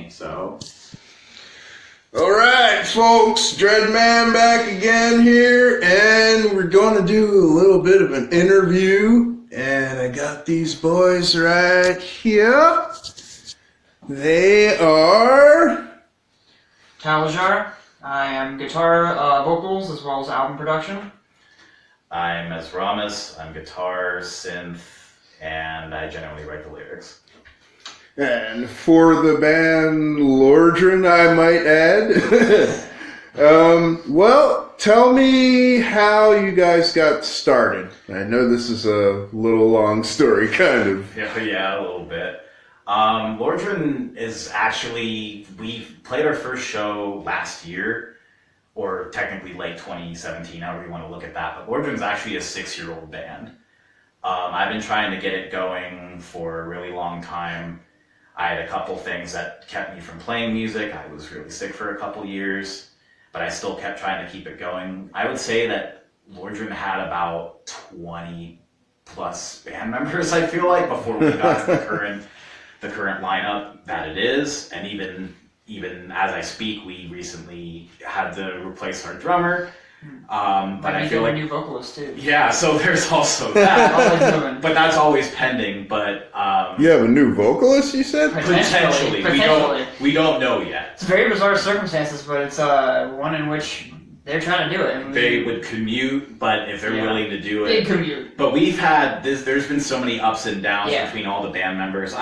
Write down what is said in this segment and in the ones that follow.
me. So, all right, folks, Dreadman back again here, and we're going to do a little bit of an interview. And I got these boys right here. They are Taljar. I am guitar, vocals, as well as album production. I'm Esramis. I'm guitar, synth, and I generally write the lyrics. And for the band Lordran, I might add. Well, tell me how you guys got started. I know this is a little long story, kind of. Yeah, a little bit. Lordran is actually, we played our first show last year, or technically late 2017, however you want to look at that. But Lordran's actually a 6-year-old band. I've been trying to get it going for a really long time. I had a couple things that kept me from playing music. I was really sick for a couple years, but I still kept trying to keep it going. I would say that Lordran had about 20 plus band members, I feel like, before we got to the current lineup that it is. And even as I speak, we recently had to replace our drummer. But I feel like a new vocalist too. Yeah, so there's also that. But that's always pending. But you have a new vocalist, you said? Potentially. We don't know yet. It's very bizarre circumstances, but it's one in which they're trying to do it. And they would commute, but if they're willing to do it, they commute. But we've had this. There's been so many ups and downs between all the band members.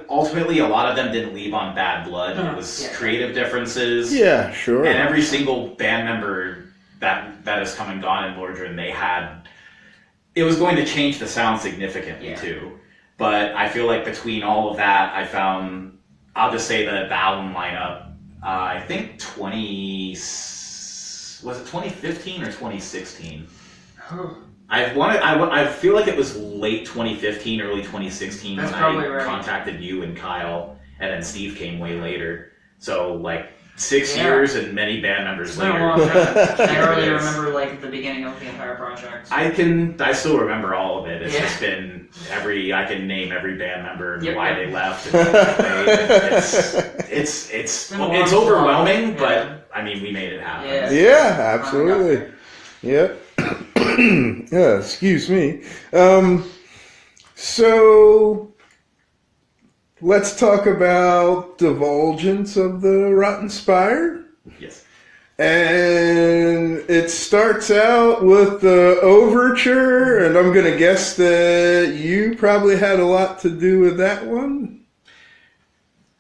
Ultimately, a lot of them didn't leave on bad blood. It was creative differences. Yeah, sure. And every single band member that has come and gone in Lordran, it was going to change the sound significantly too. But I feel like between all of that, I'll just say that the album lineup, I think was it 2015 or 2016? I feel like it was late 2015, early 2016 That's when I contacted you and Kyle, and then Steve came way later. So like 6 years and many band members later. Been a long time. I already remember like the beginning of the entire project. I still remember all of it. It's just been I can name every band member and why they left. And it's overwhelming, but I mean we made it happen. Yeah, absolutely. Yeah. Yeah. Excuse me. So let's talk about Divulgence of the Rotten Spire. Yes. And it starts out with the overture, and I'm going to guess that you probably had a lot to do with that one.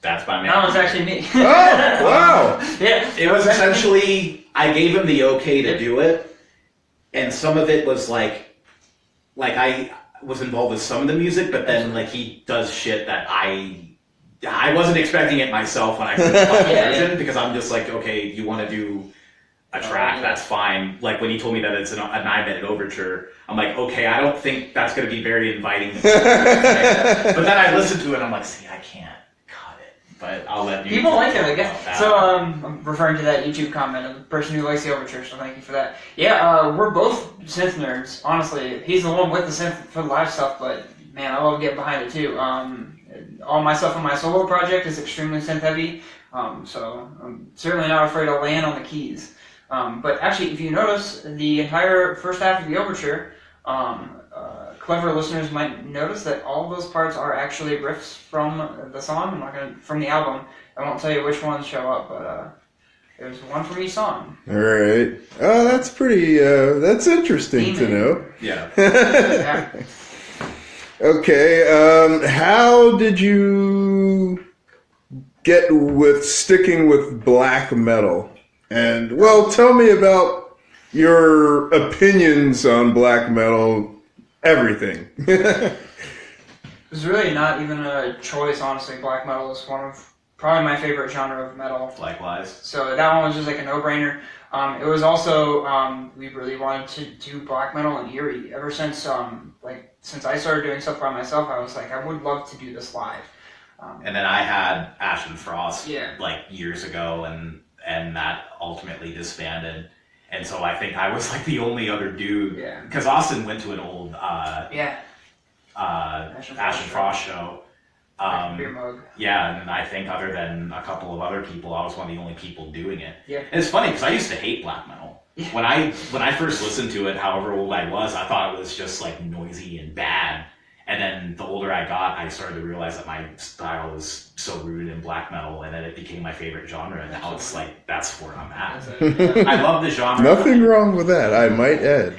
That's my man. That was actually me. Oh, wow. Yeah. It was essentially, I gave him the okay to do it, and some of it was like I was involved with some of the music, but then like he does shit that I wasn't expecting it myself when I heard the version, because I'm just like, okay, you want to do a track, that's fine. Like when he told me that it's a 9-minute overture, I'm like, okay, I don't think that's going to be very inviting. But then I listened to it and I'm like, see, I can't cut it. But I'll let you. People like it, I guess. So I'm referring to that YouTube comment of the person who likes the overture, so thank you for that. Yeah, we're both synth nerds, honestly. He's the one with the synth for the live stuff, but man, I love getting behind it too. All my stuff on my solo project is extremely synth heavy, so I'm certainly not afraid to land on the keys. But actually, if you notice, the entire first half of the overture, clever listeners might notice that all of those parts are actually riffs from the song. I'm not gonna from the album. I won't tell you which ones show up, but there's one from each song. All right. Oh, that's pretty. That's interesting to know. Yeah. Yeah. Okay. How did you get with sticking with black metal? And, well, tell me about your opinions on black metal, everything. It was really not even a choice, honestly. Black metal is one of probably my favorite genre of metal. Likewise. So that one was just like a no-brainer. It was also, we really wanted to do black metal in Erie. Ever since, since I started doing stuff by myself, I was like, I would love to do this live. And then I had Ash and Frost like years ago, and that ultimately disbanded. And so I think I was like the only other dude, because Austin went to an old Ash and Frost show, Beer mug. Yeah, and I think other than a couple of other people, I was one of the only people doing it. Yeah. And it's funny because I used to hate black metal. Yeah. When I first listened to it, however old I was, I thought it was just like noisy and bad. And then the older I got, I started to realize that my style was so rooted in black metal, and then it became my favorite genre. And now it's like that's where I'm at. I love the genre. Nothing wrong with that, I might add.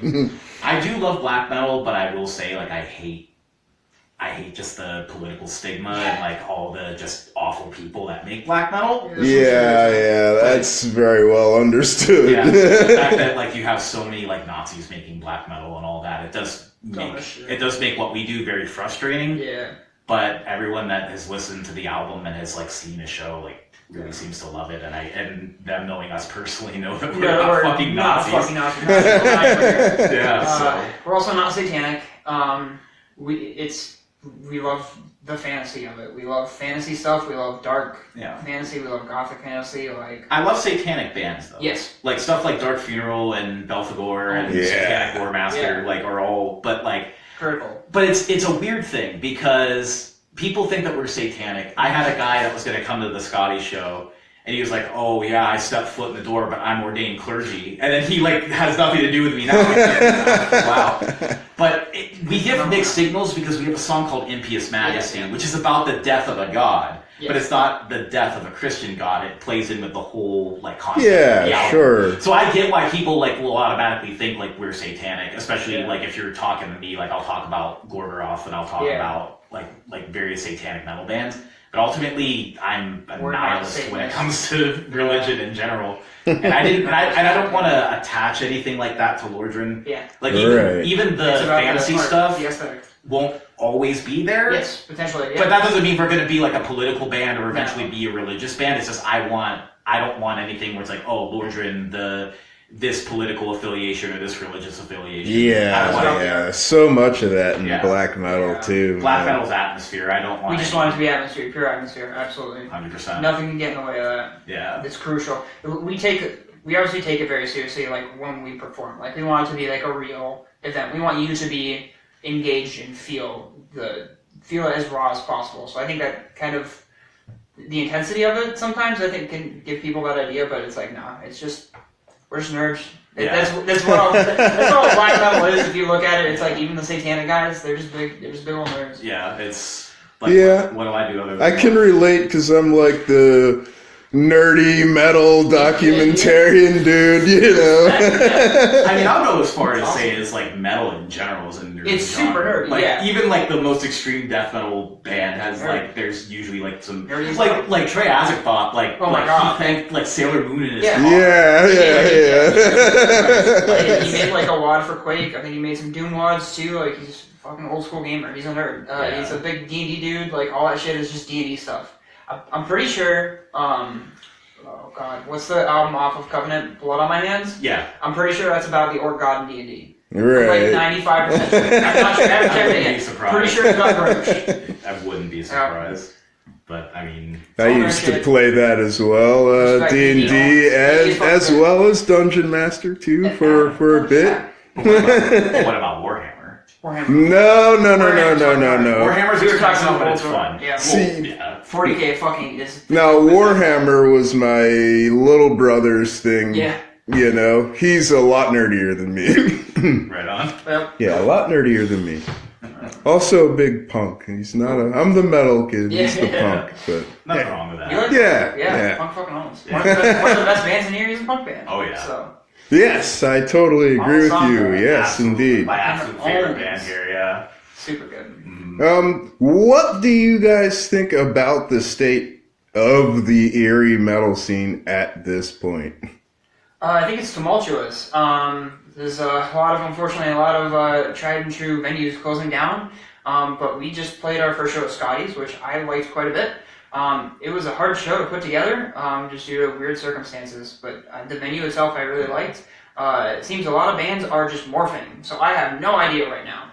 I do love black metal, but I will say like I hate just the political stigma and like all the just awful people that make black metal. Yeah, that's very well understood. Yeah, the fact that like you have so many like Nazis making black metal and all that, it does make what we do very frustrating. Yeah. But everyone that has listened to the album and has like seen the show like really seems to love it, and them knowing us personally know that we're not fucking Nazis. Not fucking Nazis. Yeah. So We're also not satanic. We love the fantasy of it. We love fantasy stuff. We love dark fantasy. We love gothic fantasy. Like I love satanic bands though. Yes. Like stuff like Dark Funeral and Belphegor and Satanic War Master like are all, but like critical. But it's a weird thing because people think that we're satanic. I had a guy that was going to come to the Scotty show. And he was like, "Oh yeah, I stepped foot in the door, but I'm ordained clergy." And then he like has nothing to do with me now. Wow. But we give mixed signals because we have a song called "Impious Majesty," which is about the death of a god, but it's not the death of a Christian god. It plays in with the whole like concept. Yeah, sure. So I get why people like will automatically think like we're satanic, especially like if you're talking to me, like I'll talk about Gorgoroth and I'll talk about like various satanic metal bands. But ultimately, I'm a nihilist when it comes to religion in general, and I don't want to attach anything like that to Lordran. Yeah. Like even the fantasy stuff won't always be there. Yes, potentially. Yeah. But that doesn't mean we're going to be like a political band or eventually be a religious band. It's just I don't want anything where it's like, oh, Lordran, this political affiliation or this religious affiliation. Yeah, so much of that in black metal too. Black metal's atmosphere. I don't want. We just want it to be atmosphere, pure atmosphere. Absolutely. 100%. Nothing can get in the way of that. Yeah, it's crucial. We obviously take it very seriously. Like when we perform, like we want it to be like a real event. We want you to be engaged and feel it as raw as possible. So I think that kind of the intensity of it sometimes I think can give people that idea, but it's like it's just. We're just nerds. Yeah. That's what all black metal is. If you look at it, it's like even the satanic guys, they're just big old nerds. Yeah, it's like, what do I do other than I can relate because I'm like the nerdy metal documentarian dude, you know. I mean, I'll go as far as say it's like metal in general is a nerdy It's genre. super nerdy, like, even like the most extreme death metal band has like there's usually like some nerdy like Trey Isaac thought like he thanked like Sailor Moon in his talk. Like, he made like a wad for Quake. I think he made some Doom wads too. Like he's a fucking old school gamer. He's a nerd. He's a big D&D dude. Like all that shit is just D&D stuff. I'm pretty sure, oh god, what's the album off of Covenant, Blood on My Hands? Yeah. I'm pretty sure that's about the orc god in D&D. Right. Like 95%. I'm not sure, I haven't checked it yet. Pretty sure it's about Grunge. I wouldn't be surprised. But, I mean... I used to play that as well, D&D, as well as Dungeon Master, too, for a bit. What about Warhammer? No. Warhammer's we were talking about, but it's fun. Yeah. See, 40k fucking is... Now, Warhammer was my little brother's thing. Yeah. You know, he's a lot nerdier than me. Right on. Well, yeah, a lot nerdier than me. Also a big punk. He's not I'm the metal kid. He's the punk. But nothing wrong with that. Like yeah. Punk fucking owns. One of the best bands in Erie is a punk band. Oh, yeah. So. Yes, I totally agree with you. Yes, indeed. My absolute favorite band here, yeah. Super good. What do you guys think about the state of the Erie metal scene at this point? I think it's tumultuous. There's unfortunately, a lot of tried and true venues closing down. But we just played our first show at Scotty's, which I liked quite a bit. It was a hard show to put together, just due to weird circumstances. But the venue itself, I really liked. It seems a lot of bands are just morphing, so I have no idea right now.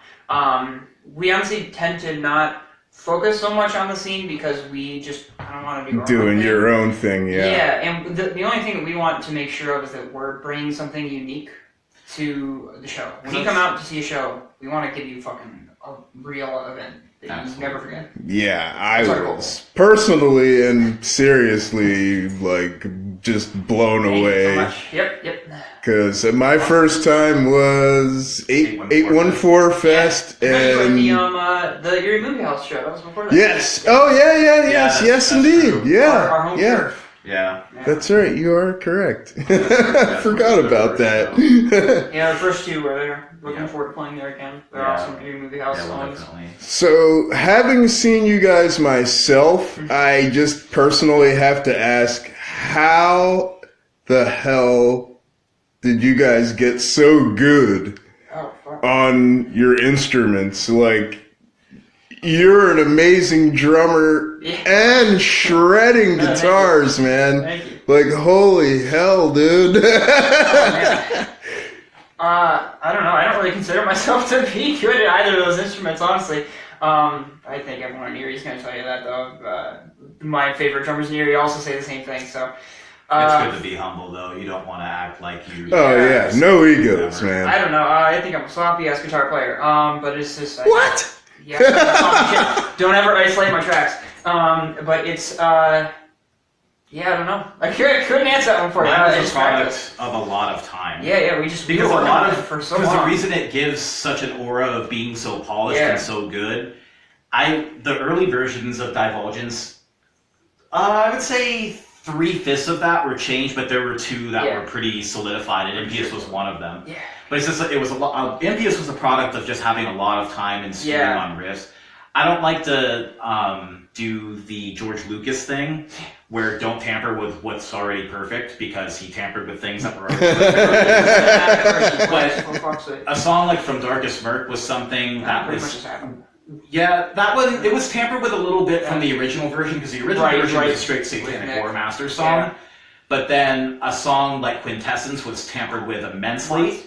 We honestly tend to not focus so much on the scene because we just don't want to do our doing own thing. your own thing, yeah. Yeah, and the only thing that we want to make sure of is that we're bringing something unique to the show. When you come out to see a show, we want to give you fucking a real event. that Absolutely. you never forget. Yeah, I Sorry, was personally and seriously like just blown Thank you so away. much. Yep. Because my first time was 814 Fest, and the Erie Movie House show. That was before that. yes, oh yes, that's indeed, true. yeah, Our home yeah. turf. Yeah. That's right. You are correct. I That's forgot what about the that. Yeah, the first two were there. Looking Yeah. forward to playing there again. They're Yeah. awesome. Erie Movie House Yeah, well, songs. definitely. So, having seen you guys myself, I just personally have to ask, how the hell did you guys get so good Oh, fuck. on your instruments? Like, you're an amazing drummer Yeah. and shredding Thank you. guitars, man. Thank you. Like, holy hell, dude. Man. I don't know. I don't really consider myself to be good at either of those instruments, honestly. I think everyone in Erie is going to tell you that, though. My favorite drummers in Erie also say the same thing, so... It's good to be humble, though. You don't want to act like you. Oh, yeah. No egos, I man. don't know. I think I'm a sloppy-ass guitar player. But it's just... What? Yeah, don't ever isolate my tracks. But it's... Yeah, I don't know. I couldn't answer that one for you. Mine was It's a product practice. of a lot of time. Yeah, we just... Because we a were lot working on of it for so because long. the reason it gives such an aura of being so polished Yeah. and so good, the early versions of Divulgence, I would say 3/5 of that were changed, but there were 2 that Yeah. were pretty solidified, and Impious was one of them. Yeah. But it's just it was a lot. Impious was a product of just having a lot of time and stewing Yeah. on riffs. I don't like to do the George Lucas thing, where don't tamper with what's already perfect, because he tampered with things that were already perfect. But a song like From Darkest Murk was something that pretty much was... just happened. Yeah, it was tampered with a little bit from the original version, because the original version was a straight Satanic Nick. War Master song. Yeah. But then a song like Quintessence was tampered with immensely,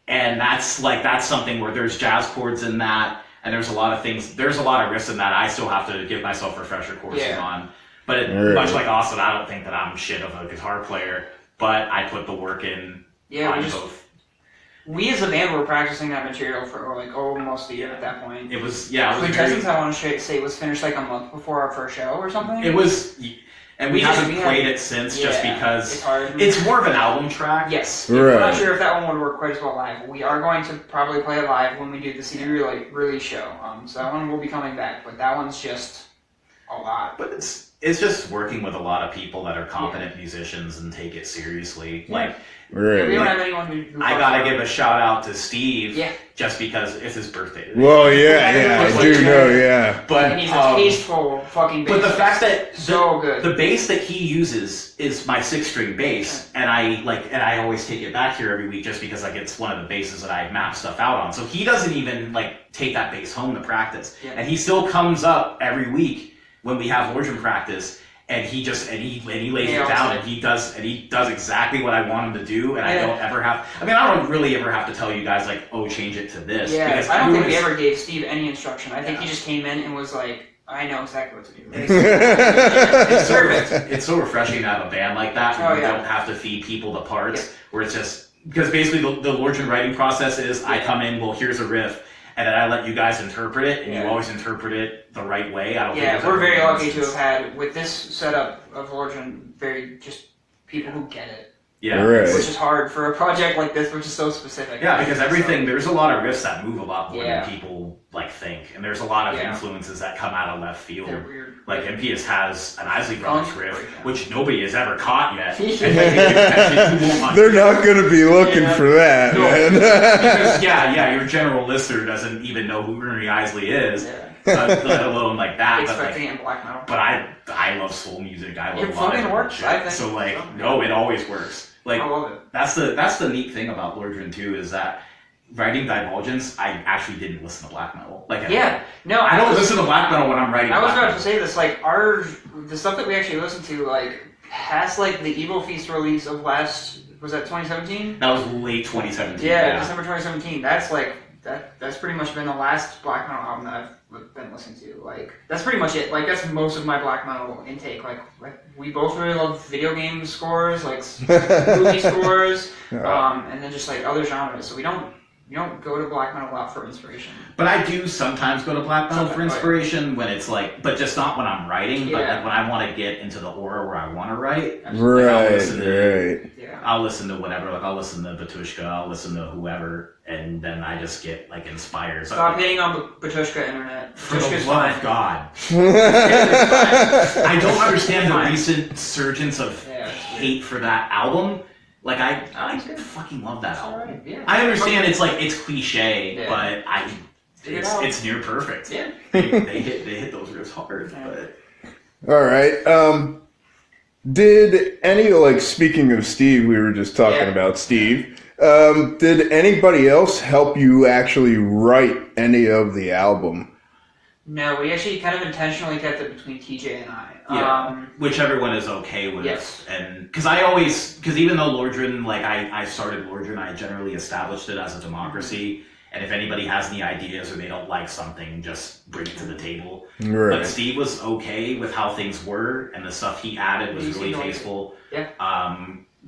and that's something where there's jazz chords in that, and there's a lot of things, there's a lot of riffs in that I still have to give myself refresher courses on. But much like Austin, I don't think that I'm shit of a guitar player, but I put the work in on both. We as a band were practicing that material for like almost a year at that point. It was, yeah, it was Quintessence, very... I want to say, was finished like a month before our first show or something. It was... And we haven't played it since, just Yeah, because it's hard. it's more of an album track. Yes. Right. I'm not sure if that one would work quite as well live. We are going to probably play it live when we do the CD release show. So that one will be coming back, but that one's just a lot. But it's just working with a lot of people that are competent musicians and take it seriously. Like, Yeah, we don't have anyone who I gotta give a shout out to Steve, Yeah. just because it's his birthday. Well, yeah, I do know, yeah. But and he's a tasteful fucking bass. but the fact that so good. the bass that he uses is my 6-string bass, and I always take it back here every week just because it's one of the basses that I map stuff out on. So he doesn't even take that bass home to practice, and he still comes up every week when we have Lordran practice. And he lays it down, and he does exactly what I want him to do, and I don't ever have. I mean, I don't really ever have to tell you guys change it to this. Yeah, because I don't think we ever gave Steve any instruction. I think he just came in and was like, "I know exactly what to do." It's perfect. It's so refreshing to have a band like that where you don't have to feed people the parts. Where it's just because basically the Lordran writing process is I come in, well, here's a riff. And then I let you guys interpret it, and you always interpret it the right way. I don't think we're very lucky to have had, with this setup of Lordran, just people who get it. Yeah, right. Which is hard for a project like this, which is so specific. Yeah, because there's a lot of riffs that move a lot more than people think, and there's a lot of influences that come out of left field. They're weird. Like Impious has an Isley Brothers riff, which nobody has ever caught yet. They're not going to be looking for that, man. Because, your general listener doesn't even know who Ernie Isley is, let alone that. Expecting it in black metal. But I love soul music. I love it fucking works, I think. So no, it always works. I love it. That's the neat thing about Lordran too, is that writing Divulgence, I actually didn't listen to black metal. I don't listen to black metal when I'm writing. I was about to say this. The stuff that we actually listened to, past the Evil Feast release of was that 2017? That was late 2017. Yeah, December 2017. That's that's pretty much been the last black metal album that I've been listening to. That's pretty much it. That's most of my black metal intake. We both really love video game scores, movie scores, and then just other genres. So we don't You don't go to black metal a lot for inspiration. But I do sometimes go to black metal for inspiration when it's like, but just not when I'm writing, but like when I want to get into the aura where I want to write. Right. I'll listen to whatever, like I'll listen to Batushka, I'll listen to whoever, and then I just get like inspired. Stop hating on Batushka internet. For the love of God. I don't understand the recent surgence of hate for that album. Like I fucking love that album. Right. Yeah. I understand it's like it's cliche, but it's near perfect. Yeah. They hit those riffs hard. But all right. Did any, like, speaking of Steve, we were just talking about Steve. Did anybody else help you actually write any of the album? No, we actually kind of intentionally kept it between TJ and I. Which everyone is okay with. Yes. And because even though Lordran, like I started Lordran, I generally established it as a democracy. And if anybody has any ideas or they don't like something, just bring it to the table. Right. But Steve was okay with how things were, and the stuff he added was really tasteful. Yeah.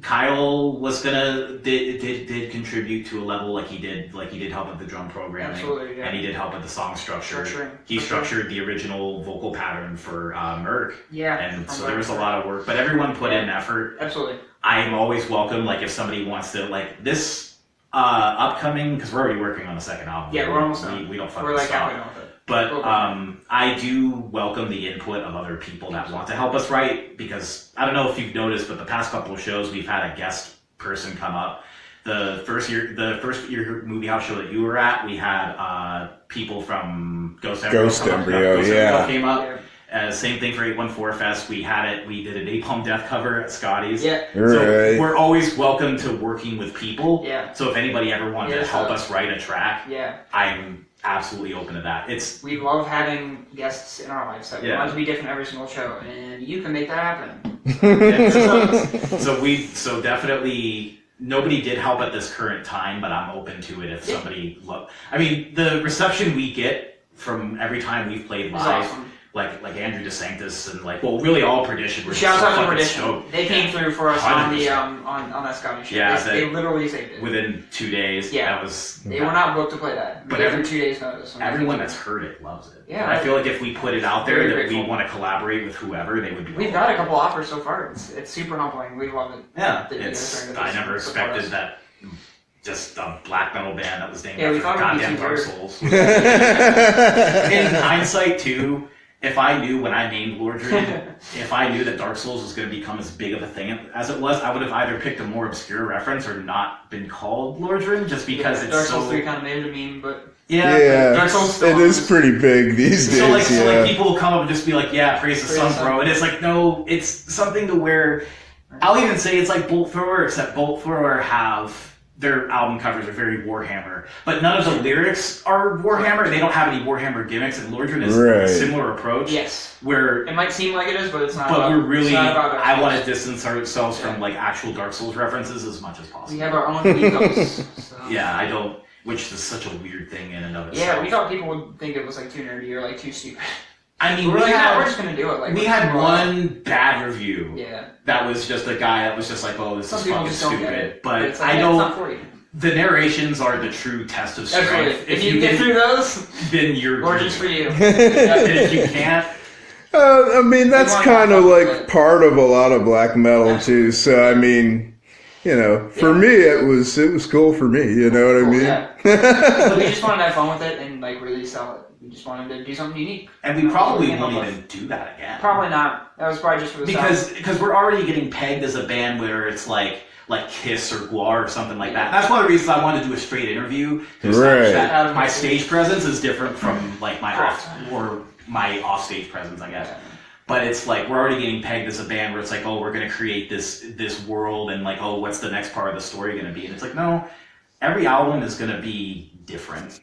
Kyle was did contribute to a level like he did help with the drum programming. Absolutely, yeah. And he did help with the song structure. He structured the original vocal pattern for Merc. Yeah. And so there was a lot of work, but everyone put in effort. Absolutely. I am always welcome. Like if somebody wants to like this. Upcoming, because we're already working on the second album. Yeah, we're almost done. We don't fucking We're like stop. halfway done with it. But I do welcome the input of other people that want to help us write, because I don't know if you've noticed, but the past couple of shows we've had a guest person come up. The first year movie house show that you were at, we had people from Ghost Embryo came up. Yeah. Same thing for 814 Fest. We did a Napalm Death cover at Scotty's. Yeah. So we're always welcome to working with people. Yeah. So if anybody ever wanted to help us write a track, I'm absolutely open to that. We love having guests in our lives that want to be different every single show, and you can make that happen. So definitely nobody did help at this current time, but I'm open to it if somebody I mean, the reception we get from every time we've played live. Awesome. Like Andrew DeSanctis and really all Perdition were shout out to Perdition. Stoked. They came through for us 100%. On the on that Scotty show. Yeah, they literally saved it within 2 days. Yeah, they were not booked to play that. But every 2 days notice. Everyone that's heard it loves it. Yeah, and I feel like if we put it out there that we want to collaborate with whoever, they would be. We've got a couple offers so far. It's super humbling. We love it. Yeah, I never expected that. Just a black metal band that was named after goddamn Dark Souls. In hindsight, too. If I knew when I named Lordran, if I knew that Dark Souls was going to become as big of a thing as it was, I would have either picked a more obscure reference or not been called Lordran, just because it's Dark Souls 3 kind of made it a meme, but... Yeah, Dark Souls it is pretty big these days. So people will come up and just be like, yeah, praise the sun, bro. And it's like, no, it's something to where... I'll even say it's like Bolt Thrower, except Bolt Thrower have... Their album covers are very Warhammer, but none of the lyrics are Warhammer. They don't have any Warhammer gimmicks, and Lordran is a similar approach. Yes, where it might seem like it is, but it's not. But we're really, I want to distance ourselves from like actual Dark Souls references as much as possible. We have our own ethos. So. Yeah, I don't, which is such a weird thing in and of itself. Yeah, we thought people would think it was like too nerdy or like too stupid. I mean, we're just gonna do it. Like we had one bad review. Yeah. That was just a guy that was just like, "Oh, this is fucking stupid." But like, I don't. The narrations are the true test of strength. Absolutely. If you get through those, then you're gorgeous for you. And if you can't. I mean, that's kind of like part of a lot of black metal too. So I mean, for me, it was cool for me. You know what I mean? Yeah. We just wanted to have fun with it and like really sell it. We just wanted to do something unique. And we probably won't even do that again. Probably not. That was probably just for the because we're already getting pegged as a band where it's like Kiss or Guar or something like that. That's one of the reasons I wanted to do a straight interview. That my stage presence is different from like my off-stage presence, I guess. But it's like we're already getting pegged as a band where it's like, oh, we're going to create this world and like, oh, what's the next part of the story going to be? And it's like, no, every album is going to be different.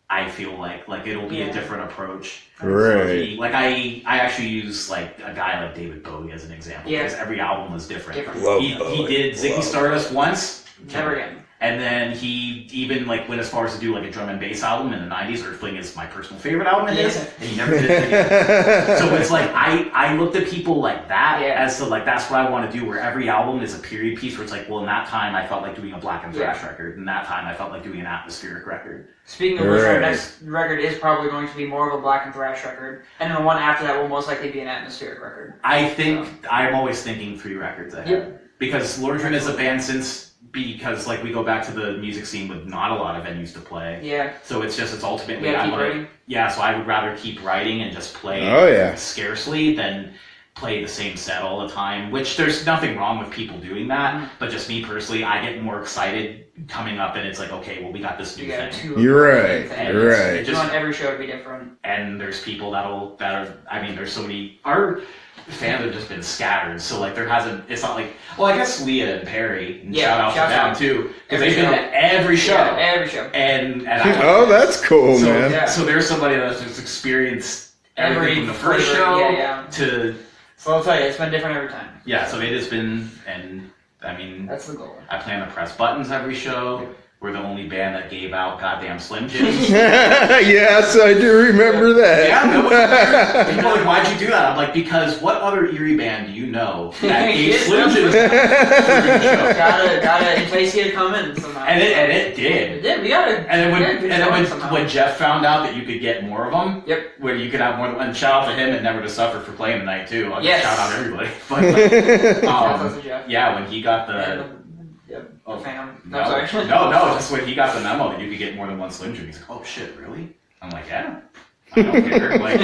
I feel like it'll be a different approach. Right. So I actually use like a guy like David Bowie as an example because every album was different. He did Ziggy Stardust once. Never again. And then he even like went as far as to do like a drum and bass album in the 90s. Earthling is my personal favorite album of his, and he never did it again. So it's like I looked at people like that as to like that's what I want to do, where every album is a period piece where it's like, well, in that time I felt like doing a black and thrash record. In that time I felt like doing an atmospheric record. Speaking of which, our next record is probably going to be more of a black and thrash record, and then the one after that will most likely be an atmospheric record. I think I'm always thinking 3 records ahead because Lordran is a band because like we go back to the music scene with not a lot of venues to play. Yeah. So it's ultimately keep writing. Yeah, so I would rather keep writing and just play scarcely than play the same set all the time, which there's nothing wrong with people doing that, but just me personally, I get more excited coming up and it's like, okay, well, we got this new thing. You're right. You're right. You want every show to be different. And there's people there's so many, our fans have just been scattered, so like it's not like, well, I guess Leah and Perry, and shout out to them too, because they've been to every show. Yeah, every show. And oh, that's cool, man. So there's somebody that's just experienced everything from the first show to... So I'll tell you, it's been different every time. Yeah, so it has been, and I mean... That's the goal. I plan to press buttons every show. We're the only band that gave out goddamn Slim Jims. Yes, I do remember that. Yeah, people are like, why'd you do that? I'm like, because what other Erie band do you know that gave Slim Jims Gotta entice you to come in somehow. And it did. It did. We gotta. And then when Jeff found out that you could get more of them, when you could have more, and shout out to him and Never to Suffer for playing tonight too. I'll just shout out everybody. But, yeah, when he got the. Just when he got the memo that you could get more than one Slim Jim, he's like, oh shit, really? I'm like, yeah. I don't care. Like,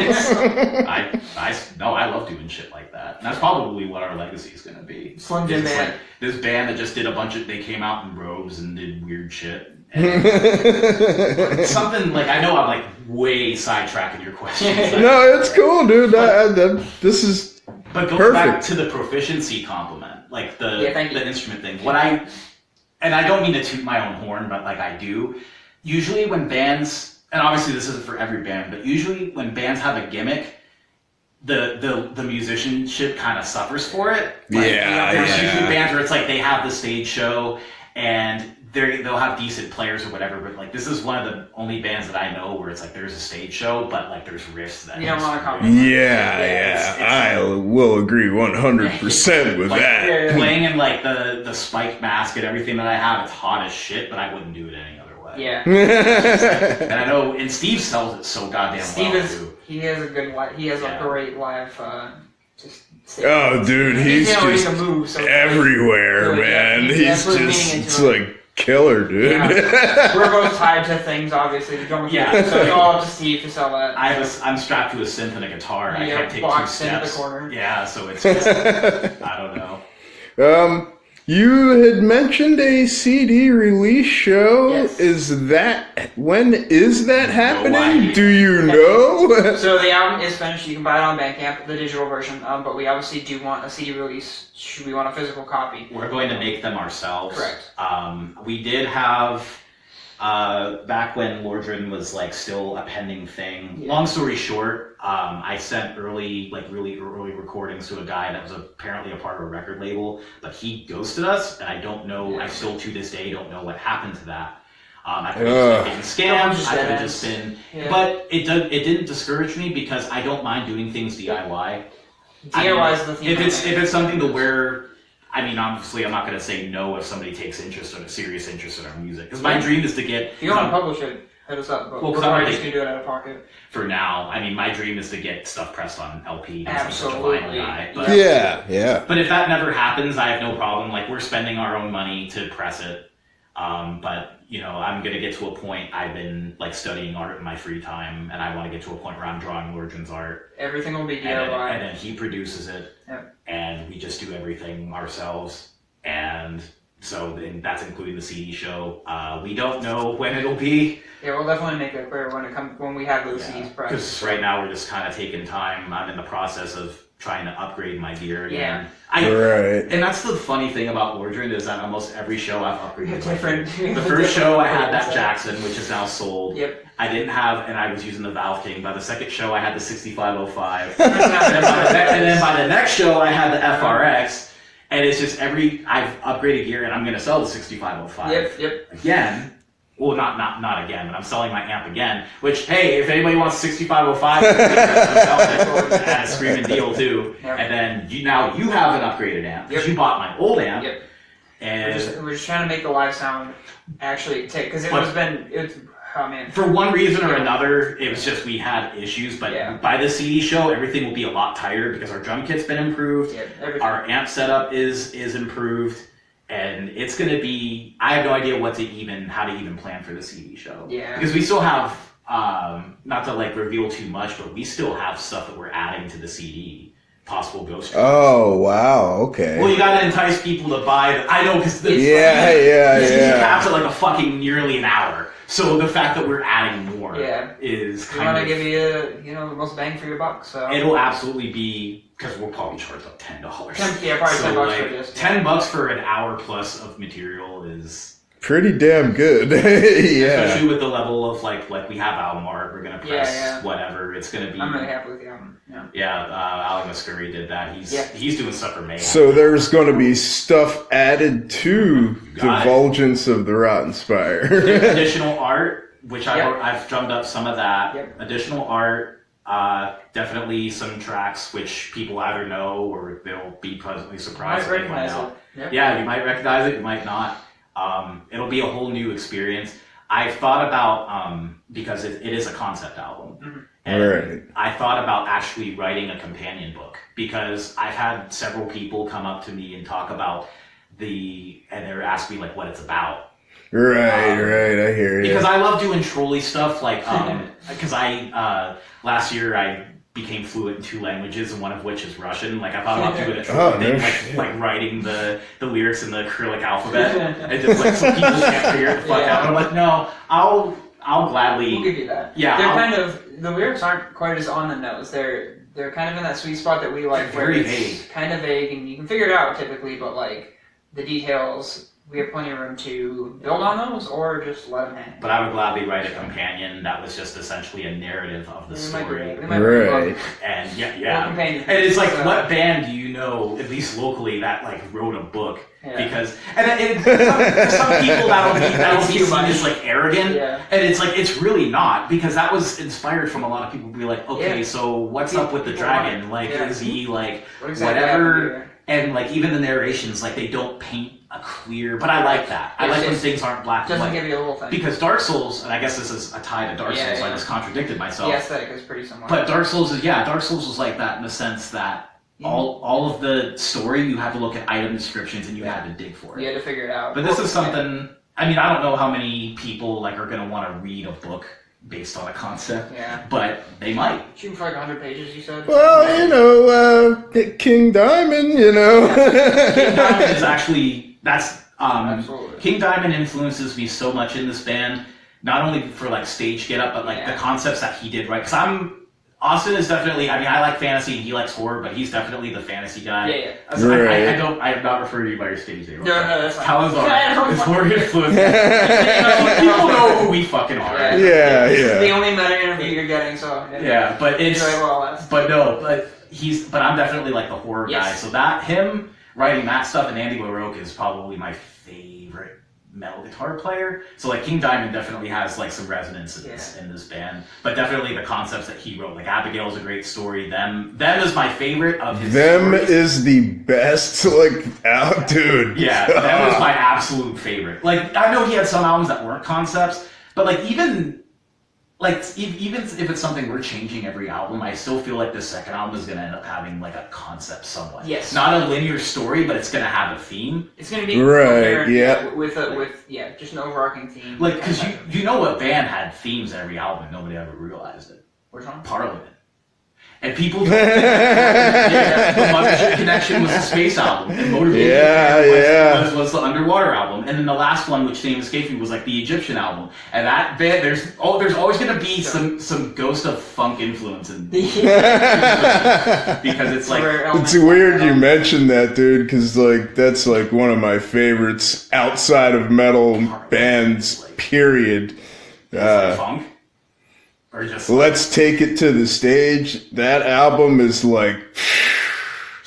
I love doing shit like that. And that's probably what our legacy is gonna be. Slim Jim band. Like, this band that just did a bunch of, they came out in robes and did weird shit. And something like, I know I'm like way sidetracking your question. No, it's cool, dude. This is But going back to the proficiency compliment, like the instrument thing, and I don't mean to toot my own horn, but like I do, usually when bands, and obviously this isn't for every band, but usually when bands have a gimmick, the musicianship kind of suffers for it. Like, there's usually bands where it's like they have the stage show and they'll have decent players or whatever, but like this is one of the only bands that I know where it's like there's a stage show, but like there's riffs that you don't want to comment. I will agree 100% with that. Playing in like the spiked mask and everything that I have, it's hot as shit, but I wouldn't do it any other way. Yeah. And I know, and Steve sells it so goddamn well too. He has a great live. Oh, dude, he's just move, everywhere, man. He's just like killer, dude. Yeah. We're both tied to things, obviously. So it's all up to Steve to sell that. I'm strapped to a synth and a guitar. I can't take 2 steps. In the corner. Yeah, so it's just, I don't know. You had mentioned a CD release show. Yes. When is that happening? Do you know? So the album is finished. You can buy it on Bandcamp, the digital version. But we obviously do want a CD release. We want a physical copy. We're going to make them ourselves. Correct. We did have back when Lordran was like still a pending thing. Yeah. Long story short, I sent really early recordings to a guy that was apparently a part of a record label, but he ghosted us, and I don't know. I still to this day don't know what happened to that. I could have just been getting scammed. I could have just been, but it didn't discourage me because I don't mind doing things DIY. DIY is the thing. If it's something to where. I mean, obviously, I'm not going to say no if somebody takes serious interest in our music. Because my dream is to get... If you want to publish it, hit us up. But we're probably just going to do it out of pocket. For now. I mean, my dream is to get stuff pressed on LP. Absolutely. But, yeah. But if that never happens, I have no problem. Like, we're spending our own money to press it. But, I'm going to get to a point. I've been, like, studying art in my free time. And I want to get to a point where I'm drawing Lordran's art. Everything will be DIY. And then he produces it. Yep. And we just do everything ourselves, and so that's including the CD show. We don't know when it'll be. Yeah, we'll definitely make it clear when we have those CDs pressed. Because right now we're just kind of taking time. I'm in the process of trying to upgrade my gear again. And that's the funny thing about Lordran is that almost every show I've upgraded. The first show I had that Jackson, which is now sold. Yep. I didn't have, and I was using the Valve King. By the second show, I had the 6505. And then by the next show, I had the FRX. And it's just I've upgraded gear, and I'm going to sell the 6505 Yep. again. Well, not again, but I'm selling my amp again. Which, hey, if anybody wants 6505, I'm selling it at a screaming deal too. Yep. And then you have an upgraded amp because you bought my old amp. Yep. And we're just trying to make the live sound actually take, because oh man. For one reason or another, it was just we had issues. But by the CD show, everything will be a lot tighter because our drum kit's been improved. Yeah, our amp setup is improved. And it's going to be, I have no idea how to even plan for the CD show. Yeah. Because we still have, not to like reveal too much, but we still have stuff that we're adding to the CD. Possible ghost tracks. Oh, wow, okay. Well, you got to entice people to buy I know, because the CD caps at like a fucking nearly an hour. So the fact that we're adding more is kind of... We want to give you, the most bang for your buck, so... It'll absolutely be... Because we'll probably charge like $10. Probably $10 for this. $10 for an hour plus of material is... Pretty damn good. Especially with the level of like we have album art, we're gonna press whatever. It's gonna be. I'm really happy with the album. Ali Muscuri did that. He's doing stuff for me. So there's going to be stuff added to Divulgence of the Rotten Spire. Additional art, which I've drummed up some of that. Yep. Additional art, definitely some tracks which people either know or they'll be pleasantly surprised when they find out. Yeah, you might recognize it, you might not. It'll be a whole new experience. I've thought about, because it is a concept album, and I thought about actually writing a companion book, because I've had several people come up to me and talk about and they're asking me like what it's about. Right, I hear you. Because I love doing trolley stuff, like, because last year I became fluent in 2 languages, and one of which is Russian. Like, I thought about doing a trolley thing, like writing the lyrics in the Cyrillic alphabet, and just like some people can't figure it the fuck out. And I'm like, no, I'll gladly. We'll give you that. Yeah, the lyrics aren't quite as on the nose. They're kind of in that sweet spot that we like, where very it's vague, kind of vague, and you can figure it out typically, but like the details. We have plenty of room to build on those, or just let them hang. But I would gladly write a companion that was just essentially a narrative of the story. Right. And and it's like, what band do you know, at least locally, that like wrote a book? Yeah. Because for some people that'll be seen as like arrogant, and it's like it's really not, because that was inspired from a lot of people. Be like, okay, so what's up with the dragon? Like, is he like whatever? And like even the narrations, like they don't paint a clear, but I like that. I like when things aren't black and white. Doesn't give you a little thing. Because Dark Souls, and I guess this is a tie to Dark Souls, so I just contradicted myself. The aesthetic is pretty similar. But Dark Souls was like that in the sense that all of the story, you had to look at item descriptions and you had to dig for it. You had to figure it out. But this is something, I mean, I don't know how many people like are going to want to read a book based on a concept, but they might. Shooting for like 100 pages, you said? Well, King Diamond, King Diamond is actually... Absolutely. King Diamond influences me so much in this band, not only for like stage get up, but like the concepts that he did, right? Because Austin is definitely, I mean, I like fantasy and he likes horror, but he's definitely the fantasy guy. I have not referred to you by your stage name. No, that's fine. Calazar is horror influence. People know who we fucking are. Yeah. The only meta interview you're getting, so. But it's, but I'm definitely like the horror guy, so him writing that stuff, and Andy LaRocque is probably my favorite metal guitar player. So like King Diamond definitely has like some resonance in this band, but definitely the concepts that he wrote, like Abigail's a great story. Them is my favorite of his stories. Is the best, like, out, dude. Yeah, Them is my absolute favorite. Like, I know he had some albums that weren't concepts, but like even if it's something we're changing every album, I still feel like the second album is going to end up having like a concept somewhat. Yes. Not a linear story, but it's going to have a theme. It's going to be with just an overarching theme. Like, because you know what band had themes every album, nobody ever realized it. Which one? Parliament. And people told me that the Mothership Connection was the space album, and Motivated was the underwater album, and then the last one, which name escaped me, was like the Egyptian album. And that band, there's always going to be some ghost of funk influence in because it's like it's weird you mentioned that, dude, because like that's like one of my favorites outside of metal bands. Period. Funk. Or just Let's Take It to the Stage. That album is like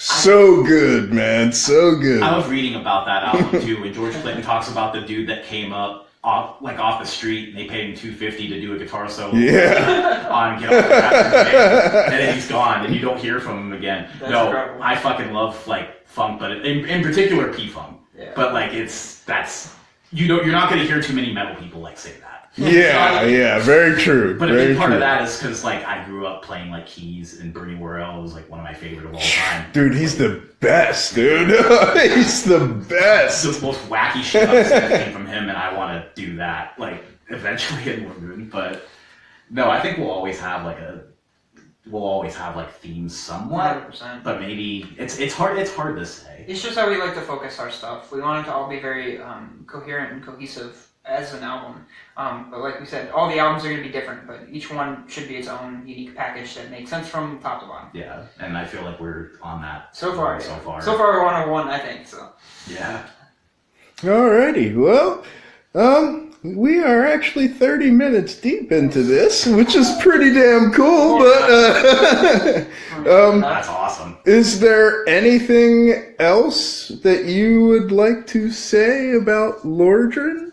So good, man. So good. I was reading about that album too, and George Clinton talks about the dude that came up off the street, and they paid him $250 to do a guitar solo. Yeah. On Get Off the Bastard Band, and then he's gone, and you don't hear from him again. That's no, incredible. I fucking love like funk, but in particular P-funk. Yeah. But like you're not going to hear too many metal people like say that. Yeah, very true. But a very big part true. of that is because like I grew up playing like Keys, and Bernie Worrell was like one of my favorite of all time. Dude, he's the best, dude. He's the best. The most wacky shit I've seen came from him, and I want to do that like eventually in Lordran. But no, I think we'll always have like themes somewhat. 100%. But maybe it's hard to say. It's just how we like to focus our stuff. We want it to all be very coherent and cohesive as an album. But like we said, all the albums are going to be different, but each one should be its own unique package that makes sense from top to bottom. Yeah, and I feel like we're on that So far, So far, we're 101, I think. So. Yeah. Alrighty, well, we are actually 30 minutes deep into this, which is pretty damn cool, but, That's awesome. is there anything else that you would like to say about Lordran?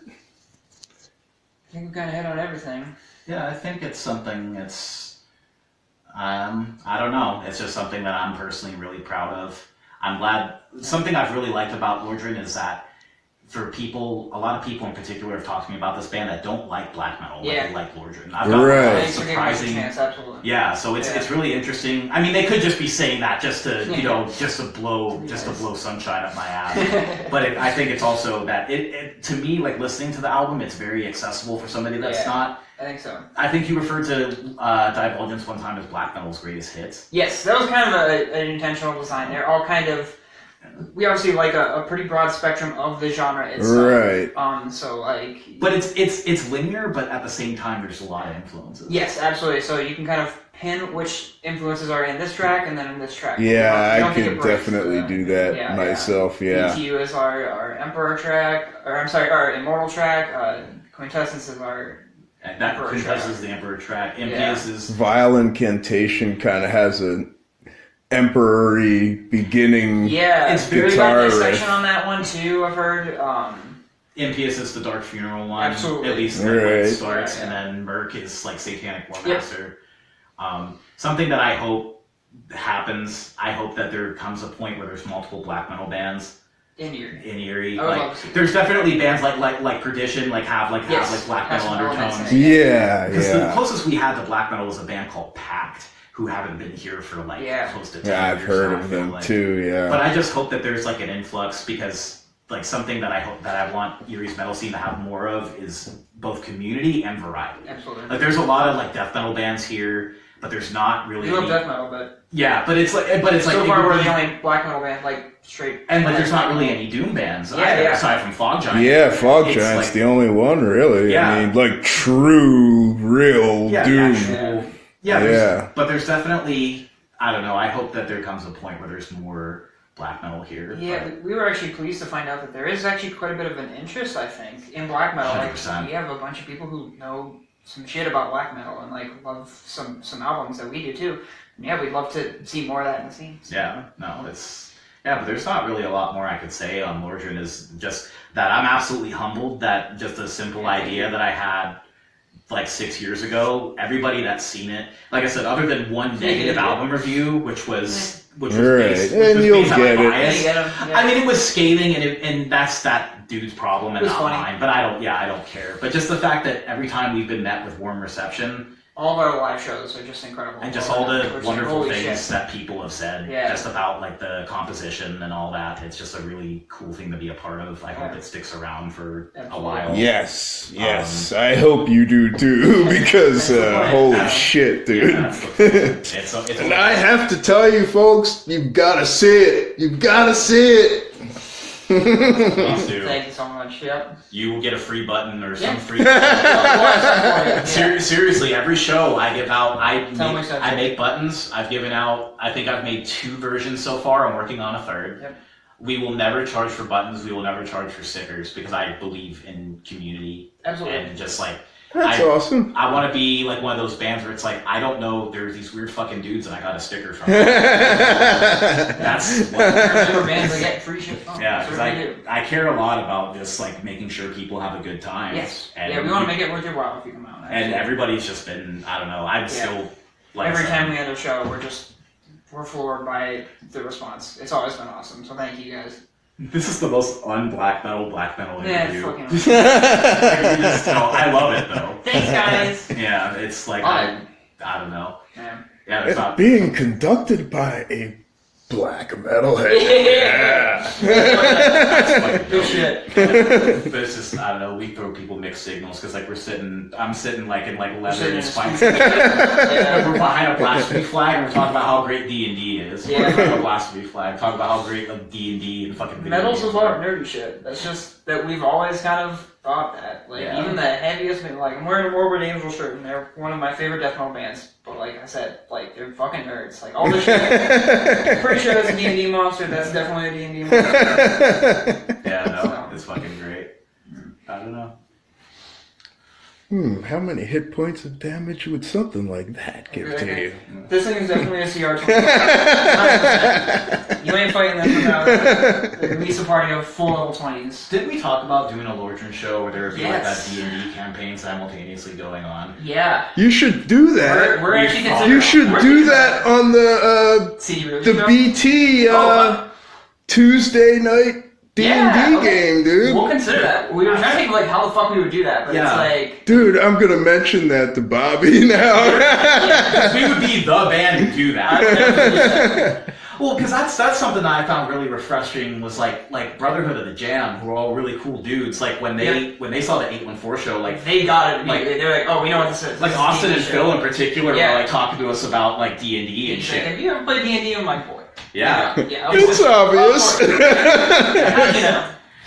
I think we kind of hit on everything. Yeah, I think it's something I don't know. It's just something that I'm personally really proud of. I'm glad. Something I've really liked about Lordran is that for people, a lot of people in particular have talked to me about this band that don't like black metal, but they like Lordran. I've got Right. Thanks for giving us a surprising. chance, absolutely. Yeah, so it's really interesting. I mean, they could just be saying that just to just to blow sunshine up my ass. But I think it's also that it to me, like listening to the album, it's very accessible for somebody that's not. I think so. I think you referred to Divulgence one time as black metal's greatest hits. Yes, that was kind of an intentional design. They're all kind of. We obviously like a pretty broad spectrum of the genre itself. Right. So like. But it's linear, but at the same time, there's a lot of influences. Yes, absolutely. So you can kind of pin which influences are in this track and then in this track. Yeah, You I don't think can it breaks, definitely do that myself, yeah. BTU is our Emperor track, or I'm sorry, our Immortal track. Quintessence is our And that Emperor Quintessence track. is the Emperor track. Impious is Vile Incantation kind of has an emperor-y beginning it's very guitar got riff. dissection on that one too. I've heard. Impious is the Dark Funeral one. Absolutely. At least when it Right. starts, Yeah. and then Merc is like Satanic War Yep. Master. Something that I hope happens. I hope that there comes a point where there's multiple black metal bands In Erie. in Erie. I would Like, love to see there's definitely bands like Perdition, have black Yes. metal Have some elements undertones. in it. Yeah, Because the yeah. closest we had to black metal was a band called Pact, who haven't been here for close to 10 Yeah, I've years heard now, I of feel them like. too, yeah. But I just hope that there's like an influx, because like something that I want Erie's metal scene to have more of is both community and variety. Absolutely. Like there's a lot of like death metal bands here, but there's not really. We love any- death metal, but Yeah, but it's like so it far would we're be- the only black metal band like straight. and like there's not really any doom bands either, aside from Fog Giant. Yeah, Fog It's Giant's like- the only one, really. Yeah. I mean, like true, real Yeah, doom. actual. Yeah. But there's definitely, I don't know. I hope that there comes a point where there's more black metal here. Yeah, but we were actually pleased to find out that there is actually quite a bit of an interest, I think, in black metal. Like, 100%. we have a bunch of people who know some shit about black metal and like love some albums that we do too. And yeah, we'd love to see more of that in the scene. So. Yeah, no, but there's not really a lot more I could say on Lordran. Is just that I'm absolutely humbled that just a simple idea that I had like 6 years ago, everybody that's seen it, like I said, other than one negative album review, which was Right, based, and was you'll based on my get it. bias. Yeah, I mean, it was scathing, and that's that dude's problem and It was not funny. mine. But I don't care. But just the fact that every time we've been met with warm reception, all of our live shows are just incredible. and just all the We're just like, wonderful holy things shit. that people have said just about like the composition and all that. It's just a really cool thing to be a part of. I hope it sticks around for a while. Yes, I hope you do too, because holy shit, dude. Yeah, it's And I have to tell you, folks, you've got to see it. You've got to see it. Please do. Thank you so much. Yep. You will get a free button or Yeah. some free. Yeah. Seriously, every show I give out, Tell me something. I make buttons. I've given out, I think I've made 2 versions so far. I'm working on a 3rd. Yep. We will never charge for buttons. We will never charge for stickers, because I believe in community. Absolutely. And just like, That's awesome. I want to be like one of those bands where it's like, I don't know, there's these weird fucking dudes and I got a sticker from them. That's what bands that get free shit from. Yeah, because I care a lot about just like making sure people have a good time. Yes. And we want to make it worth your while if you come out. And everybody's just been, I don't know, I'm still like... Every time we end a show, we're floored by the response. It's always been awesome, so thank you guys. This is the most black metal interview. Fucking I love it though. Thanks, guys. Yeah, it's like I don't know. Yeah, it's not being conducted by a black metalhead. Yeah. Good shit. But it's just, I don't know, we throw people mixed signals because like I'm sitting like in like leather and spikes. We're behind a blasphemy flag and we're talking about how great D&D is. Yeah. We're behind a blasphemy flag, talking about how great like D&D and fucking metal's a lot of nerdy shit. That's just that we've always kind of thought that. Like even the heaviest, like I'm wearing a Morbid Angel shirt and they're one of my favorite death metal bands. But like I said, like they're fucking nerds. Like all this shit. I'm pretty sure that's a D&D monster. That's definitely a D&D monster. Yeah, no, it's fucking great. I don't know. How many hit points of damage would something like that give to you? This thing is definitely a CR20. You ain't fighting them without at least a party of full level 20s. Didn't we talk about doing a Lordran show where there would be like that D&D campaign simultaneously going on? Yeah. You should do that. We're actually considering. You should do that on the BT Tuesday night D&D game, dude. We'll consider that. We were trying to think like how the fuck we would do that, but it's like... Dude, I'm gonna mention that to Bobby now. Because we would be the band to do that. Well, because that's something that I found really refreshing was like Brotherhood of the Jam, who are all really cool dudes. Like when they saw the 814 show, like they got it. Like they're like, oh, we know what this is. Like Austin and Phil in particular were like talking to us about like D&D and shit. Have you ever played D&D? I'm like, boy. Yeah. It's obvious.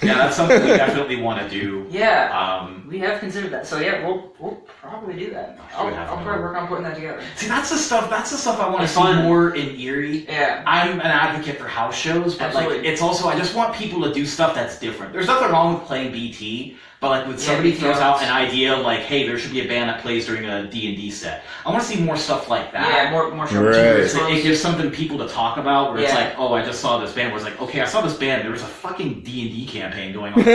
Yeah, that's something we definitely want to do. Yeah. We have considered that. So yeah, we'll probably do that. I'll probably work on putting that together. See, that's the stuff I want to see more in Erie. Yeah. I'm an advocate for house shows, but like it's also I just want people to do stuff that's different. There's nothing wrong with playing BT, but like when somebody throws out an idea like, hey, there should be a band that plays during a D&D set. I want to see more stuff like that. Yeah, more right. It gives something people to talk about where it's like, oh, I just saw this band. Where it's like, okay, I saw this band. There was a fucking D&D campaign going on. And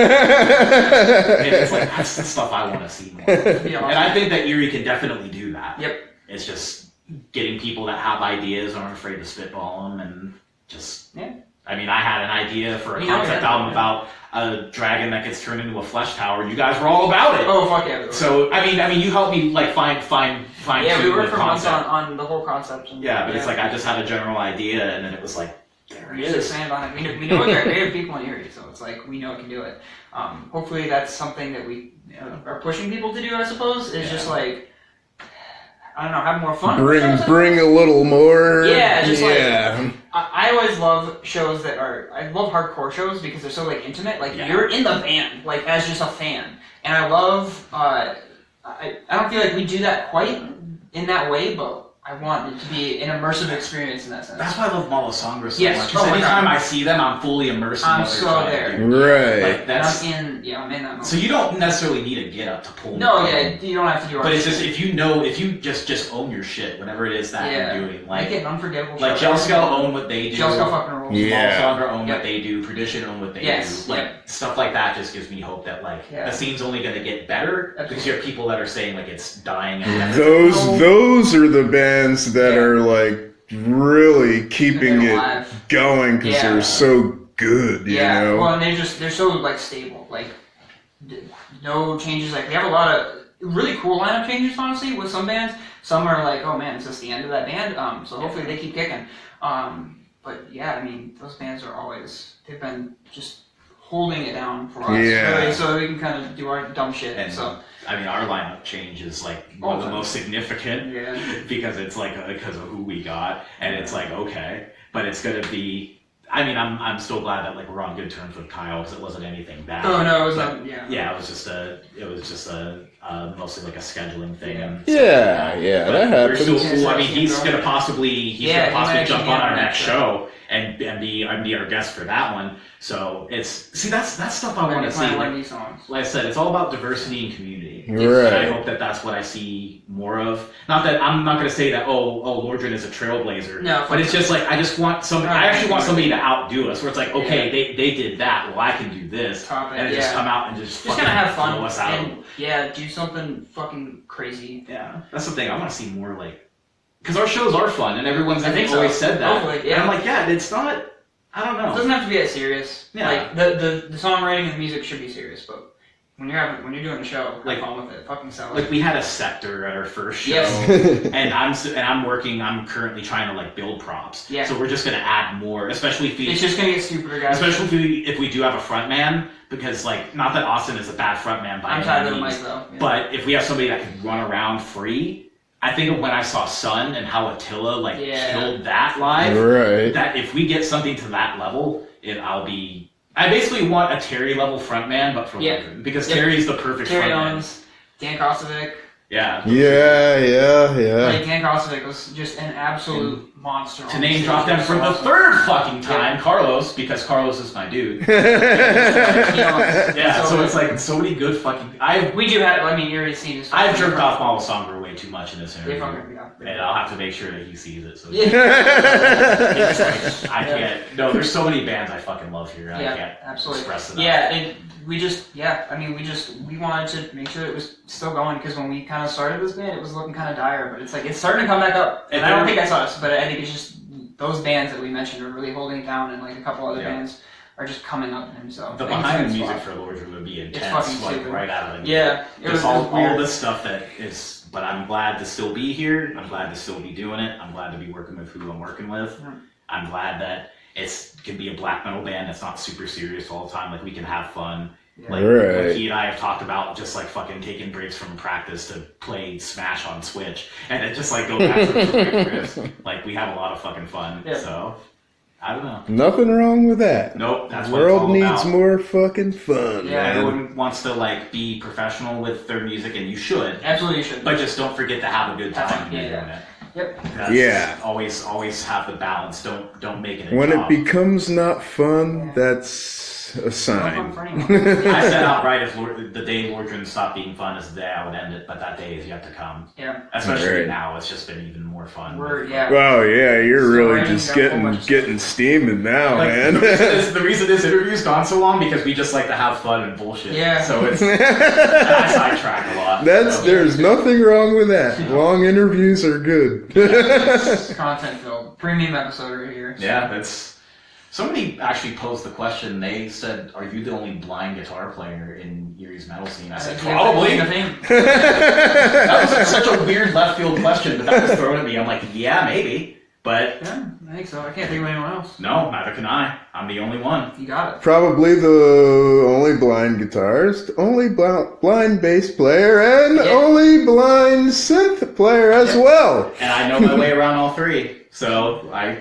it's like, that's the stuff I want to see more. And I think that Erie can definitely do that. Yep. It's just getting people that have ideas and aren't afraid to spitball them and just... Yeah. I mean, I had an idea for a concept album about a dragon that gets turned into a flesh tower, and you guys were all about it. Oh, fuck yeah. So, I mean, you helped me, like, find yeah, we worked for months on the whole concept. And, but it's like, I just had a general idea, and then it was like, there it is. Stand on it. We know there are creative people in Erie, so it's like, we know it can do it. Hopefully that's something that we are pushing people to do, I suppose, is just like, I don't know, have more fun. Bring a little more. Yeah, just like I always love shows that are. I love hardcore shows because they're so like intimate. Like you're in the band, like as just a fan, and I love. I don't feel like we do that quite in that way, but I want it to be an immersive experience in that sense. That's why I love Mala Songra so much. Because anytime I see them, I'm fully immersed in what they're trying to do. Right. Like, that's, I'm in that moment. So you don't necessarily need a get up to pull. No, you don't have to do But it's just, if you just own your shit, whatever it is that you're doing. Like, make it an unforgettable like Jelska own what they do. Jelska fucking rules. Yeah. Mala Songra own what they do. Tradition own what they do. Like, stuff like that just gives me hope that, like, the scene's only going to get better because you have people that are saying, like, it's dying. And those are the bands that are like really keeping it going because they're so good, you know? Well, and they're so like stable, like no changes. Like we have a lot of really cool lineup changes, honestly, with some bands. Some are like, oh man, is this the end of that band? So hopefully they keep kicking. But yeah, I mean, those bands are they've been just holding it down for us, really, so we can kind of do our dumb shit. And so, I mean, our lineup change is like one of the most significant because it's like because of who we got, and it's like okay, but it's gonna be. I mean, I'm still glad that like we're on good terms with Kyle because it wasn't anything bad. Oh no, it was it was just a mostly like a scheduling thing. And that happens. We're still cool. I mean, he's gonna possibly jump on our next show, and be our guest for that one. So that's stuff I want to see. One of these songs. Like I said, it's all about diversity and community. Right. And I hope that's what I see more of. Not that I'm not going to say that Lordran is a trailblazer. No, but it's just like I actually want somebody to outdo us. Where it's like, okay, they did that. Well, I can do this, and just come out and just gonna have fun blow us out. And do something fucking crazy. Yeah, that's the thing. I want to see more because our shows are fun, and everyone's always said that. Hopefully, yeah. And I'm like, yeah, it's not. I don't know. It doesn't have to be that serious. Yeah. Like the songwriting and the music should be serious, but when you're doing a show, have fun with it. Fucking sell it. Like we had a sector at our first show, yes. and I'm currently trying to build props. Yeah. So we're just gonna add more, especially if it's just gonna get stupider, guys. Especially if we do have a front man, because not that Austin is a bad front man by any means, though. Yeah. but if we have somebody that can run around free. I think of when I saw Sun and how Attila killed that live. Right. That if we get something to that level, I basically want a Terry level frontman, but for Lordran, because Terry's the perfect Terry frontman. Owens, Dan Kosovic. Yeah. Like Dan Kosovic was just an absolute monster. To name drop them for the third fucking time, Carlos, because Carlos is my dude. So it's like so many good fucking. Erie scene is. I've jerked off Mama Songer way too much in this interview, and I'll have to make sure that he sees it. So I can't. No, there's so many bands I fucking love here. I can't express it. Yeah, and we wanted to make sure it was still going, because when we kind of started this band, it was looking kind of dire, but it's starting to come back up. And I don't think that's us, but I think it's just those bands that we mentioned are really holding it down, and a couple other bands are just coming up. And so the behind the music for Lordran would be intense, right out of the gate. It was all this stuff that is. But I'm glad to still be here. I'm glad to still be doing it. I'm glad to be working with who I'm working with. Yeah. I'm glad that it can be a black metal band that's not super serious all the time. We can have fun. Right. He and I have talked about just fucking taking breaks from practice to play Smash on Switch, and it just go back to the riffs. We have a lot of fucking fun. Yeah. So I don't know. Nothing wrong with that. Nope. That's the what it's all world needs about. more fucking fun. Yeah, man. everyone wants to be professional with their music, and you should. Absolutely, you should. But just don't forget to have a good time doing it. Yep. That's always have the balance. Don't make it a when job. it becomes not fun, that's a sign. I said outright, if the day Lordran stopped being fun is the day I would end it, but that day is yet to come. Yeah. Especially now, it's just been even more fun. Oh yeah, you're really just getting steaming now, man. The reason this interview's gone so long because we just like to have fun and bullshit. Yeah. So it's I sidetrack a lot. There's nothing wrong with that. Long interviews are good. Content filled. Premium episode right here. So. Yeah, that's. Somebody actually posed the question. They said, "Are you the only blind guitar player in Erie's metal scene?" I said, "Probably." That was such a weird left field question, but that was thrown at me. I'm like, "Yeah, maybe," but yeah, I think so. I can't think of anyone else. No, neither can I. I'm the only one. You got it. Probably the only blind guitarist, only blind bass player, and only blind synth player as well. And I know my way around all three, so I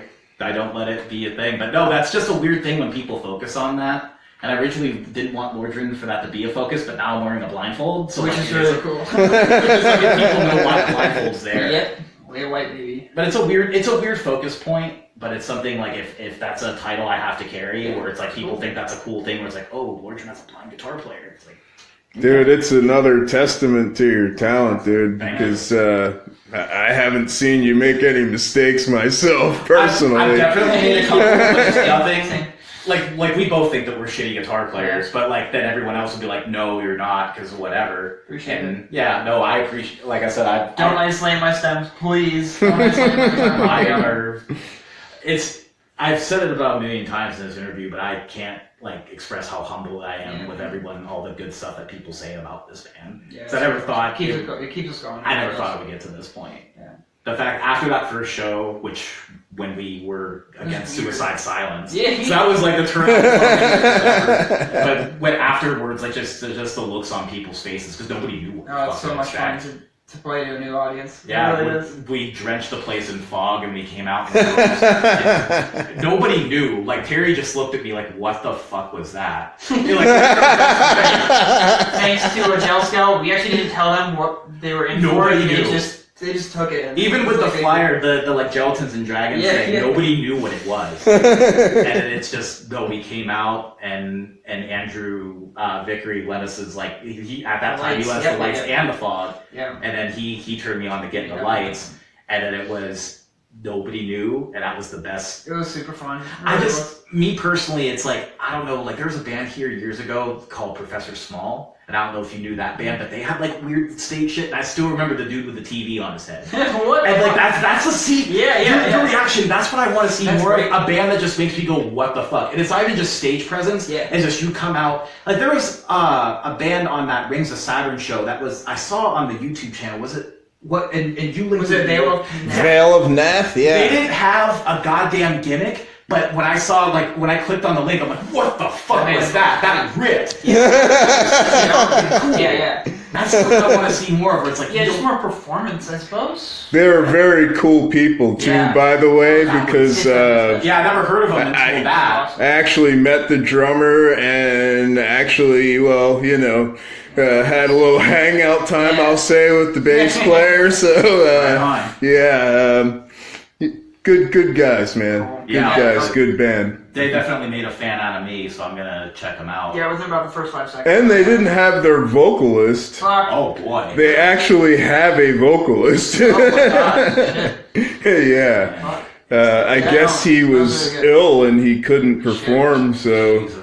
don't let it be a thing. But no, that's just a weird thing when people focus on that. And I originally didn't want Lordran for that to be a focus, but now I'm wearing a blindfold. So which is really cool. Which is people know why the blindfold's there. Yep. Way white baby. But it's a weird focus point, but it's something if that's a title I have to carry, where it's people think that's a cool thing, where it's Lordran has a blind guitar player. It's dude, it's another testament to your talent, dude, because I haven't seen you make any mistakes myself, personally. I've definitely made a couple, but it's nothing. Like we both think that we're shitty guitar players, but then everyone else would be like, "No, you're not," because whatever. Appreciate it. Yeah, no, I appreciate. Like I said, don't isolate my stems, please. Don't isolate my stems. I've said it about a million times in this interview, but I can't express how humble I am with everyone, all the good stuff that people say about this band. Yeah, I never thought it keeps us going. I never thought it would get to this point. Yeah. The fact after that first show, when we were against Suicide Silence, so that was the turnout. But when afterwards, just the looks on people's faces, because nobody knew what it's so much fun to play to a new audience. Yeah, really we drenched the place in fog, and we came out. And nobody knew. Terry just looked at me like, "What the fuck was that?" Thanks to a gel scout, we actually didn't tell them what they were in for. Nobody knew. Just They just took it. And even with the like flyer, the like gelatins and dragons thing, nobody knew what it was. And it's just nobody came out, and Andrew Vickery lent us his like he at that time he lent us the lights and the fog. Yeah. And then he turned me on to getting the lights, and then it was nobody knew, and that was the best. It was super fun. Me personally, it's like, I don't know, like there was a band here years ago called Professor Small, and I don't know if you knew that band, but they had like weird stage shit, and I still remember the dude with the TV on his head. What? And like that's the scene. Yeah. Reaction. That's what I want to see more of. A band that just makes me go, what the fuck? And it's not even just stage presence. Yeah. It's just you come out. Like there was a band on that Rings of Saturn show that was I saw on the YouTube channel. Was it? What and you linked was it Veil of Nath? Veil of Nath, yeah. They didn't have a goddamn gimmick, but when I saw like when I clicked on the link, I'm like, what the fuck was that? That ripped. Yeah. That's what I want to see more of. Where it's like just more performance, I suppose. They're very cool people too, by the way, because I never heard of them until that. I actually met the drummer and actually, well, you know. Had a little hangout time, I'll say, with the bass player. So, good guys, man. Good guys, good band. They definitely made a fan out of me, so I'm gonna check them out. Yeah, within about the first 5 seconds. And they didn't have their vocalist. Oh boy. They actually have a vocalist. Oh my god. Yeah. I guess he was ill and he couldn't perform, so. Jesus.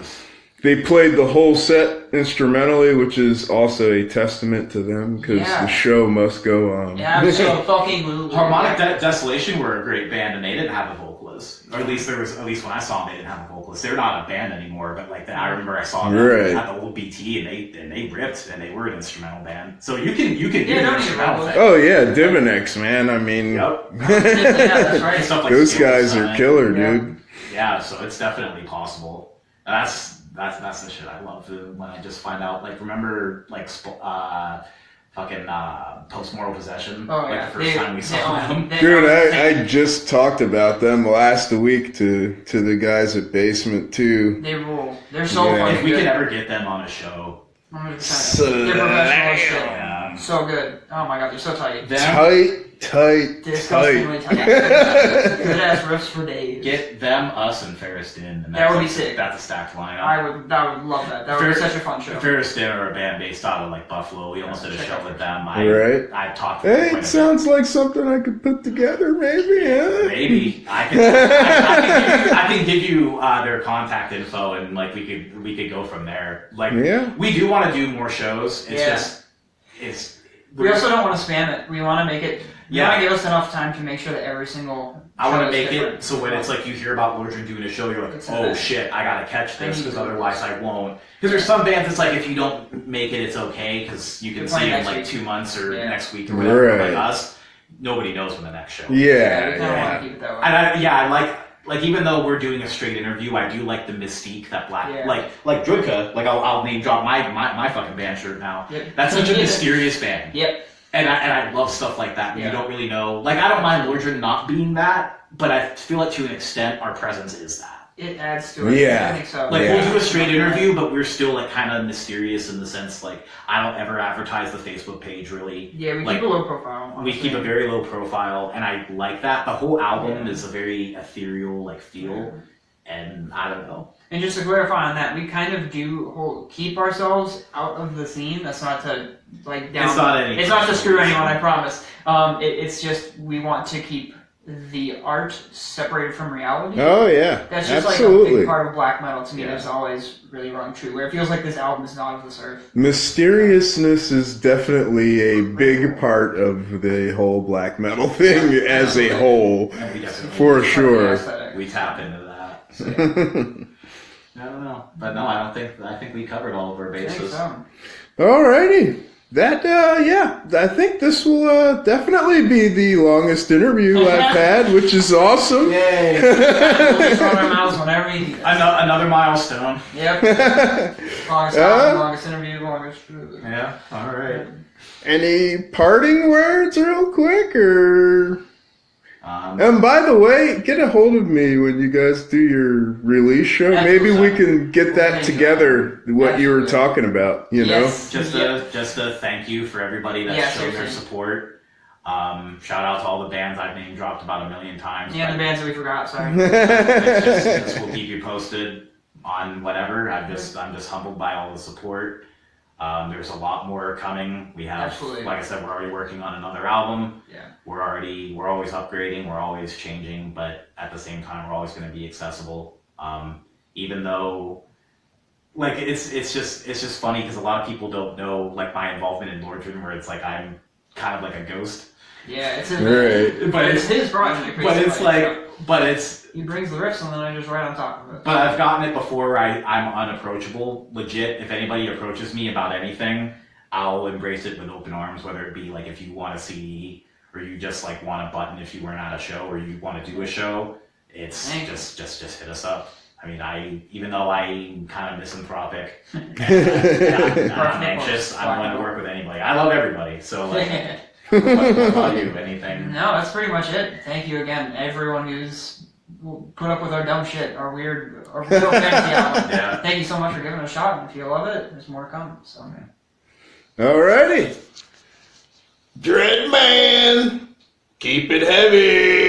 They played the whole set instrumentally, which is also a testament to them, because the show must go on. Yeah, fucking Harmonic Desolation were a great band, and they didn't have a vocalist. Or at least when I saw them, they didn't have a vocalist. They're not a band anymore, but like I remember I saw them at the old BT, and they ripped, and they were an instrumental band. So you can do the instrumental thing. Oh yeah, Divinex, man. I mean, that's right. Stuff like those guys are killer, dude. Yeah, so it's definitely possible. And that's the shit I love when I just find out. Like, remember, like, Post-Moral Possession? Oh, like, the first time we saw them. Dude, I just talked about them last week to the guys at Basement, too. They rule. They're so fun. If we could ever get them on a show. 100%. They're professional as shit. Yeah. So good. Oh my god, they're so tight. Disgustingly tight. Good ass riffs for days. Get them, us, and Ferris Din. And that would be sick. That's a stacked lineup. I would love that. That would be such a fun show. Ferris Din are a band based out of like Buffalo. We almost did a show with them. I talked to them. Hey, it sounds like something I could put together, maybe. Yeah. Maybe I can give you their contact info, and like we could go from there. Like we do want to do more shows. We also don't want to spam it. We want to make it. You want to give us enough time to make sure that every single. I want to make it so when it's like you hear about Lordran doing a show, you're like, oh shit, I gotta catch this because otherwise I won't. Because there's some bands that's like if you don't make it, it's okay because you can see it in like 2 months or next week or whatever. Right. Like us, nobody knows when the next show. Yeah. We kind of want to keep it that way. And I like even though we're doing a straight interview, I do like the mystique that like Drudka, like I'll name drop my fucking band shirt now. Yep. That's such a mysterious band. Yep. And I love stuff like that. You don't really know. Like I don't mind Lordran not being that, but I feel like to an extent our presence is that. It adds to it. Yeah. I think so. Like we'll do a straight interview, but we're still like kind of mysterious in the sense like I don't ever advertise the Facebook page really. Yeah, we keep a low profile. Honestly. We keep a very low profile, and I like that. The whole album is a very ethereal like feel, and I don't know. And just to clarify on that, we kind of do keep ourselves out of the scene. That's not to like down. It's not to screw anyone. I promise. It's just we want to keep the art separated from reality. Oh yeah, that's just like a big part of black metal to me. That's always really rung true. Where it feels like this album is not of this earth. Mysteriousness is definitely a big part of the whole black metal thing as a whole, for sure. We tap into that. So. I don't know, but no, I think we covered all of our bases. Alrighty. I think this will definitely be the longest interview I've had, which is awesome. Yay! Another milestone. Yep. Longest album, longest interview, longest. Yeah. All right. Any parting words, real quick, or? And by the way, get a hold of me when you guys do your release show. Maybe we can get that together. What you were talking about, you know. Just a thank you for everybody that showed their support. Shout out to all the bands I've name dropped about 1 million times. Yeah, the bands that we forgot. Sorry. We'll keep you posted on whatever. I'm just humbled by all the support. There's a lot more coming. We have, Absolutely. like I said, we're already working on another album. Yeah. We're always upgrading. We're always changing, but at the same time, we're always going to be accessible. Even though, like, it's just funny because a lot of people don't know like my involvement in Lordran, where it's like I'm kind of like a ghost. Yeah, it's his, Right. But it's his project. But it's like, but it's. He brings the riffs and then I just write on top of it. But I've gotten it before where I'm unapproachable. Legit, if anybody approaches me about anything, I'll embrace it with open arms, whether it be like if you want a CD or you just like want a button if you weren't at a show or you want to do a show, it's just hit us up. I mean, even though I'm kind of misanthropic, I'm anxious, I'm willing to work with anybody. I love everybody, so like, what about you? Anything? No, that's pretty much it. Thank you again, everyone who's put up with our dumb shit, our weird, our real fantasy album. Yeah. Thank you so much for giving it a shot, and if you love it, there's more to come. So. Alrighty. Dreadman, keep it heavy.